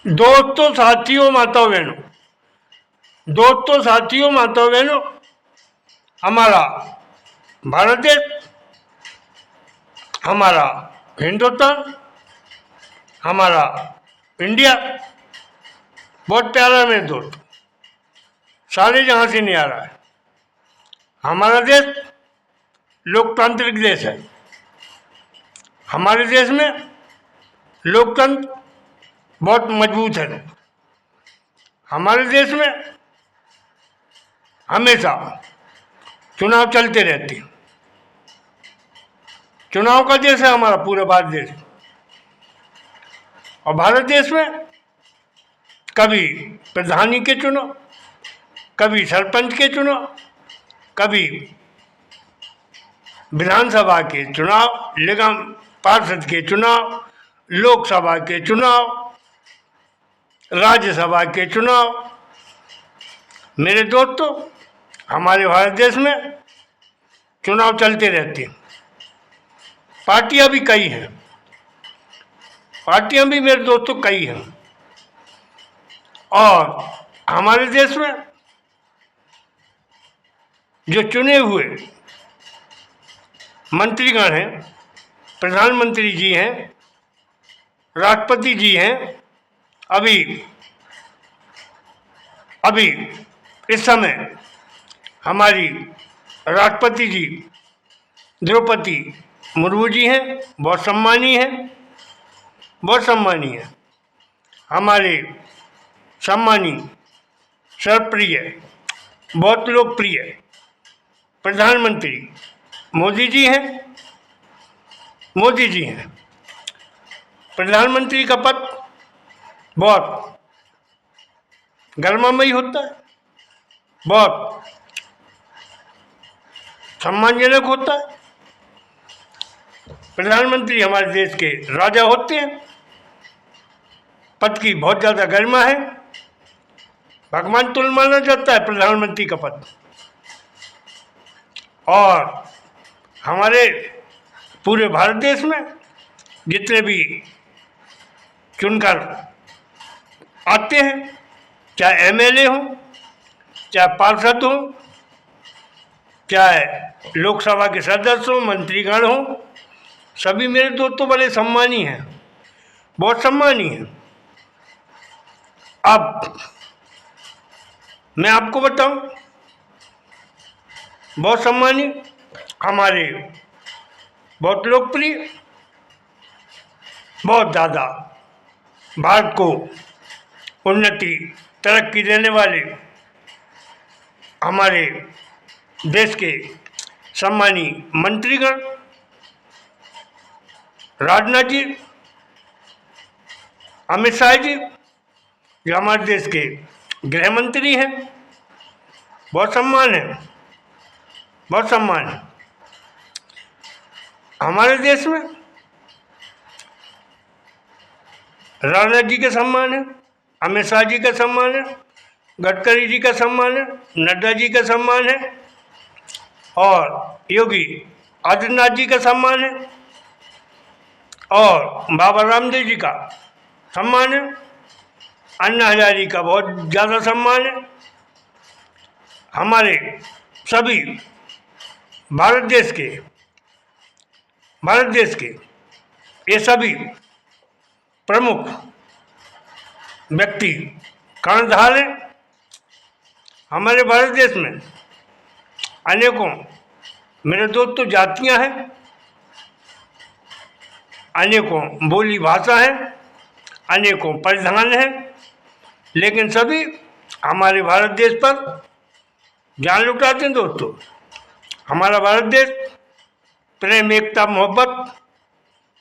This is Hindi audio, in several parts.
दोस्तों, साथियों, माताओं बहनों, दोस्तों, साथियों, माताओं बहनों, हमारा भारत देश, हमारा हिंदुस्तान, हमारा इंडिया बहुत प्यारा है मेरे दोस्त। सारे जहां से नहीं आ रहा है। हमारा देश लोकतांत्रिक देश है। हमारे देश में लोकतंत्र बहुत मजबूत है। हमारे देश में हमेशा चुनाव चलते रहते हैं। चुनाव का देश है हमारा पूरा भारत देश। और भारत देश में कभी प्रधानी के चुनाव, कभी सरपंच के चुनाव, कभी विधानसभा के चुनाव, निगम पार्षद के चुनाव, लोकसभा के चुनाव, राज्यसभा के चुनाव। मेरे दोस्तों, हमारे भारत देश में चुनाव चलते रहते हैं। पार्टियां भी कई हैं। पार्टियां भी मेरे दोस्तों कई हैं। और हमारे देश में जो चुने हुए मंत्रीगण हैं, प्रधानमंत्री जी हैं, राष्ट्रपति जी हैं, अभी इस समय हमारी राष्ट्रपति जी द्रौपदी मुर्मू जी हैं, बहुत सम्मानीय हैं, बहुत सम्मानीय है। हमारे सम्मानीय, सर्वप्रिय, बहुत लोकप्रिय प्रधानमंत्री मोदी जी हैं। मोदी जी हैं। प्रधानमंत्री का पद बहुत गर्मामयी होता है, बहुत सम्मानजनक होता है। प्रधानमंत्री हमारे देश के राजा होते हैं। पद की बहुत ज़्यादा गरिमा है। भगवान तुल्य माना जाता है प्रधानमंत्री का पद। और हमारे पूरे भारत देश में जितने भी चुनकर आते हैं, चाहे एमएलए हों, चाहे पार्षद हों, चाहे लोकसभा के सदस्य हों, मंत्रीगण हों, सभी मेरे दोस्तों बड़े सम्मानी हैं, बहुत सम्मानी हैं। अब मैं आपको बताऊं, बहुत सम्मानी, हमारे बहुत लोकप्रिय, बहुत ज़्यादा भारत को उन्नति तरक्की देने वाले हमारे देश के सम्मानी मंत्रीगण, राजनाथ जी, अमित शाह जी, जो हमारे देश के गृह मंत्री हैं, बहुत सम्मान है, बहुत सम्मान है। हमारे देश में राजनाथ जी का सम्मान है, अमित शाह जी का सम्मान है, गडकरी जी का सम्मान है, नड्डा जी का सम्मान है, और योगी आदित्यनाथ जी का सम्मान है, और बाबा रामदेव जी का सम्मान है, अन्ना हजारे का बहुत ज़्यादा सम्मान है। हमारे सभी भारत देश के ये सभी प्रमुख व्यक्ति कर्णधार हैं। हमारे भारत देश में अनेकों मेरे दोस्तों जातियां हैं, अनेकों बोली भाषा हैं, अनेकों परिधान हैं, लेकिन सभी हमारे भारत देश पर जान लुटाते हैं। दोस्तों, हमारा भारत देश प्रेम, एकता, मोहब्बत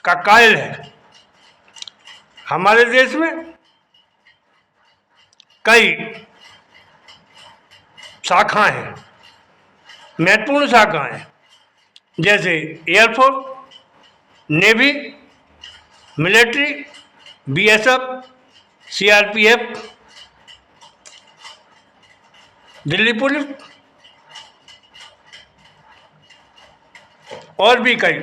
का कायल है। हमारे देश में कई शाखाएं हैं, महत्वपूर्ण शाखाएं, जैसे air force, navy, military, BSF, CRPF, Delhi police, और भी कई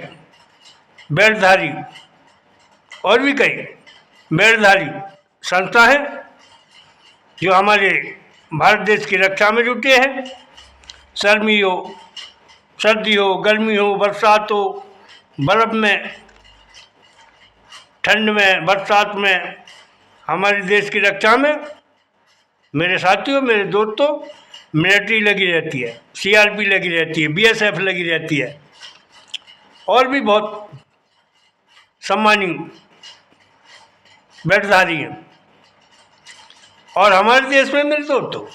बेल्टधारी संस्था हैं जो हमारे भारत देश की रक्षा में जुटे हैं। सर्दी हो, गर्मी हो, बरसात हो, बर्फ़ में, ठंड में, बरसात में, हमारे देश की रक्षा में मेरे साथियों, मेरे दोस्तों, मिलिट्री लगी रहती है, सीआरपी लगी रहती है, बीएसएफ लगी रहती है, और भी बहुत सम्मानीय बेटधारी हैं। और हमारे देश में मेरे दोस्तों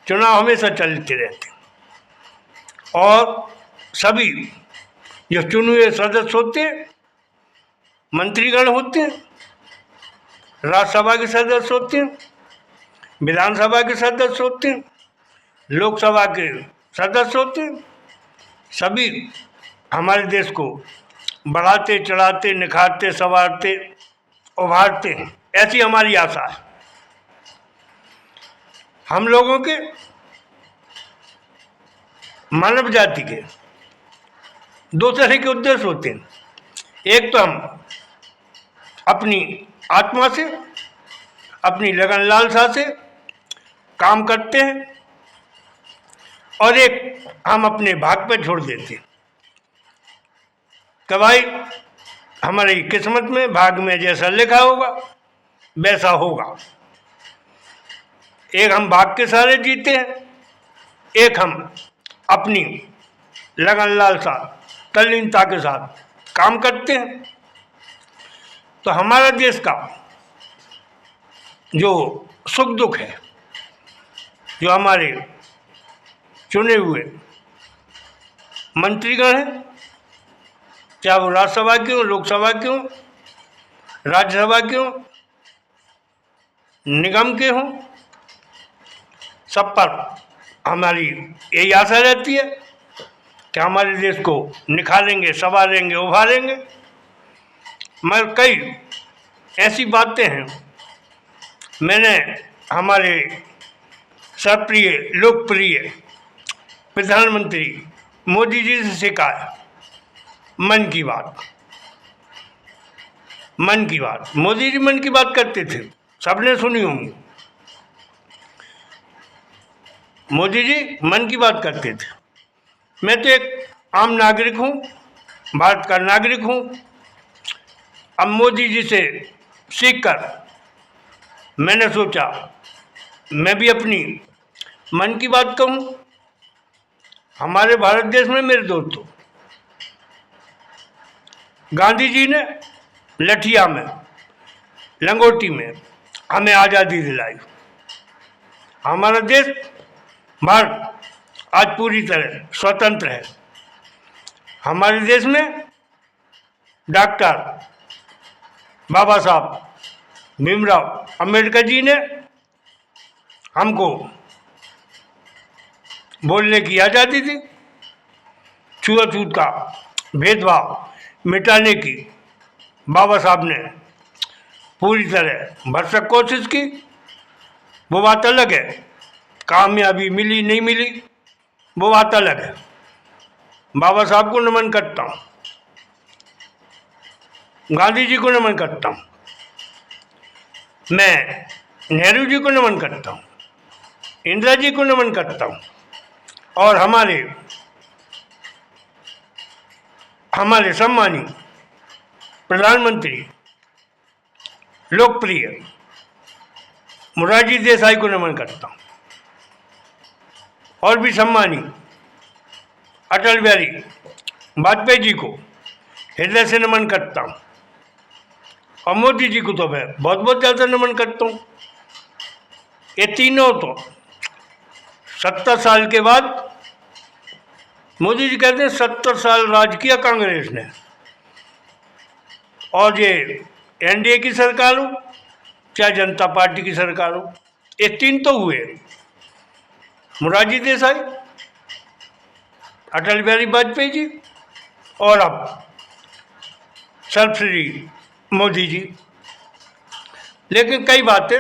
चुनाव हमेशा चलते रहते हैं और सभी जो चुने हुए सदस्य होते हैं, मंत्रीगण होते हैं, राज्यसभा के सदस्य होते हैं, विधानसभा के सदस्य होते हैं, लोकसभा के सदस्य होते हैं, सभी हमारे देश को बढ़ाते, चढ़ाते, निखारते, संवारते, उभारते हैं, ऐसी हमारी आशा है। हम लोगों के, मानव जाति के दो तरह के उद्देश्य होते हैं। एक तो हम अपनी आत्मा से, अपनी लगन लालसा से काम करते हैं, और एक हम अपने भाग पर छोड़ देते हैं कि भाई हमारी किस्मत में, भाग में जैसा लिखा होगा वैसा होगा। एक हम भाग के सहारे जीते हैं, एक हम अपनी लगन लालसा, तल्लीनता के साथ काम करते हैं। तो हमारा देश का जो सुख दुख है, जो हमारे चुने हुए मंत्रीगण हैं, चाहे वो राज्यसभा के हों, लोकसभा के हों, राज्यसभा के हों, निगम के हों, सब पर हमारी यही आशा रहती है कि हमारे देश को निखारेंगे, संवारेंगे, उभारेंगे। मगर कई ऐसी बातें हैं, मैंने हमारे सर्वप्रिय, लोकप्रिय प्रधानमंत्री मोदी जी से सीखा है मन की बात। मन की बात, मोदी जी मन की बात करते थे, सबने सुनी होंगी। मोदी जी मन की बात करते थे। मैं तो एक आम नागरिक हूँ, भारत का नागरिक हूँ। अब मोदी जी से सीखकर मैंने सोचा मैं भी अपनी मन की बात कहूँ। हमारे भारत देश में मेरे दोस्तों, गांधी जी ने लठिया में, लंगोटी में हमें आज़ादी दिलाई। हमारा देश भारत आज पूरी तरह स्वतंत्र है। हमारे देश में डॉक्टर बाबा साहब भीमराव अम्बेडकर जी ने हमको बोलने की आज़ादी दी, छुआछूत का भेदभाव मिटाने की बाबा साहब ने पूरी तरह भरसक कोशिश की। वो बात अलग है, कामयाबी मिली नहीं मिली वो बात अलग है। बाबा साहब को नमन करता हूँ, गांधी जी को नमन करता हूँ, मैं नेहरू जी को नमन करता हूँ, इंदिरा जी को नमन करता हूँ, और हमारे सम्मानित प्रधानमंत्री लोकप्रिय मोरारजी देसाई को नमन करता हूँ, और भी सम्मानित अटल बिहारी वाजपेयी जी को हृदय से नमन करता हूँ, और मोदी जी को तो मैं बहुत बहुत ज़्यादा नमन करता हूँ। ये तीनों तो 70 साल के बाद, मोदी जी कहते हैं 70 साल राज किया कांग्रेस ने, और ये एनडीए की सरकार हो चाहे जनता पार्टी की सरकार हो, ये तीन तो हुए, मोरारजी देसाई, अटल बिहारी वाजपेयी जी, और अब सर्वश्री मोदी जी। लेकिन कई बातें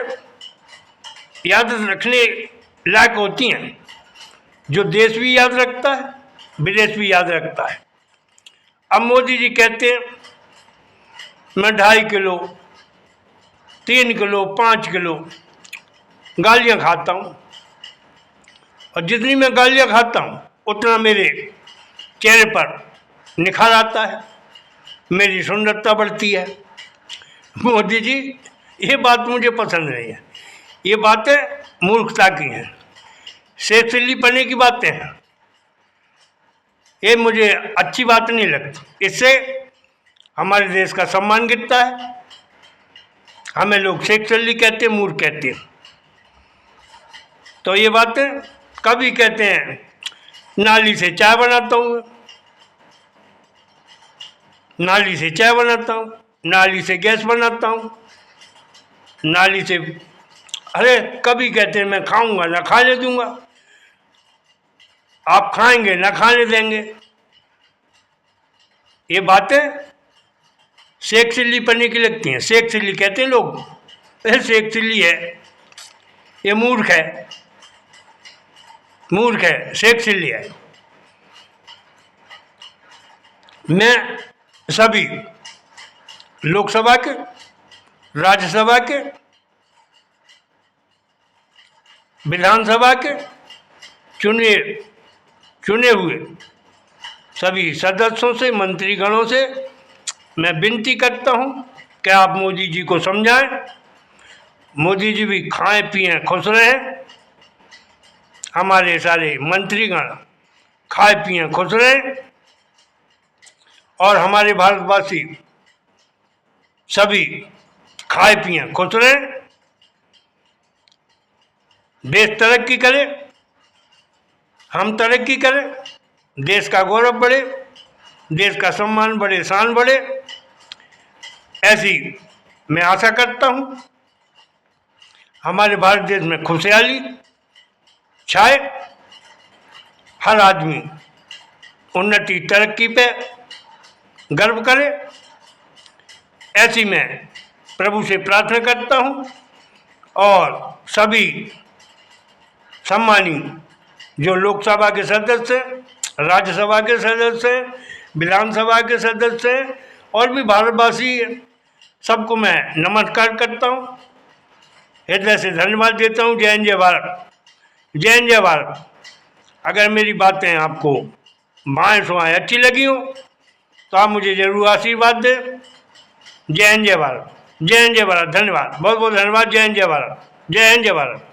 याद रखने लायक होती हैं, जो देश भी याद रखता है, विदेश भी याद रखता है। अब मोदी जी कहते हैं मैं 2.5 किलो 3 किलो 5 किलो गालियाँ खाता हूँ, और जितनी मैं गालियाँ खाता हूँ उतना मेरे चेहरे पर निखार आता है, मेरी सुंदरता बढ़ती है। मोदी जी, ये बात मुझे पसंद नहीं है, ये बातें मूर्खता की हैं, सेक्सिली पने की बातें हैं, ये मुझे अच्छी बात नहीं लगती। इससे हमारे देश का सम्मान गिरता है, हमें लोग सेक्सुअली कहते हैं, मूर्ख कहते हैं। तो ये बातें कभी कहते हैं नाली से चाय बनाता हूँ, नाली से चाय बनाता हूँ, नाली से गैस बनाता हूँ, नाली से, अरे कभी कहते हैं मैं खाऊंगा ना खाने दूंगा, आप खाएंगे ना खाने देंगे। ये बातें सेक्सिली पने की लगती हैं, सेक्सिली कहते हैं लोग, सेक्सिली है, ये मूर्ख है, मूर्ख है, सेक्सिली है। मैं सभी लोकसभा के, राज्यसभा के, विधानसभा के चुने हुए सभी सदस्यों से, मंत्रीगणों से मैं विनती करता हूं कि आप मोदी जी को समझाएं, मोदी जी भी खाएं पिएं खुश रहें, हमारे सारे मंत्रीगण खाए पिएं खुश रहें, और हमारे भारतवासी सभी खाए पिएं खुश रहें, देश तरक्की करे, हम तरक्की करें, देश का गौरव बढ़े, देश का सम्मान बढ़े, शान बढ़े, ऐसी मैं आशा करता हूँ। हमारे भारत देश में खुशहाली छाए, हर आदमी उन्नति तरक्की पे गर्व करे, ऐसी मैं प्रभु से प्रार्थना करता हूँ। और सभी सम्मानी जो लोकसभा के सदस्य, राज्यसभा के सदस्य, विधानसभा के सदस्य और भी भारतवासी, सबको मैं नमस्कार करता हूँ, हृदय से धन्यवाद देता हूँ। जय हिंद, जय भारत, जय हिंद, जय भारत। अगर मेरी बातें आपको बाएँ सुआएँ अच्छी लगी हो तो आप मुझे जरूर आशीर्वाद दें। जय हिंद, जय भारत, जय हिंद, जय भारत। धन्यवाद, बहुत बहुत धन्यवाद। जय हिंद, जय भारत, जय हिंद, जय भारत।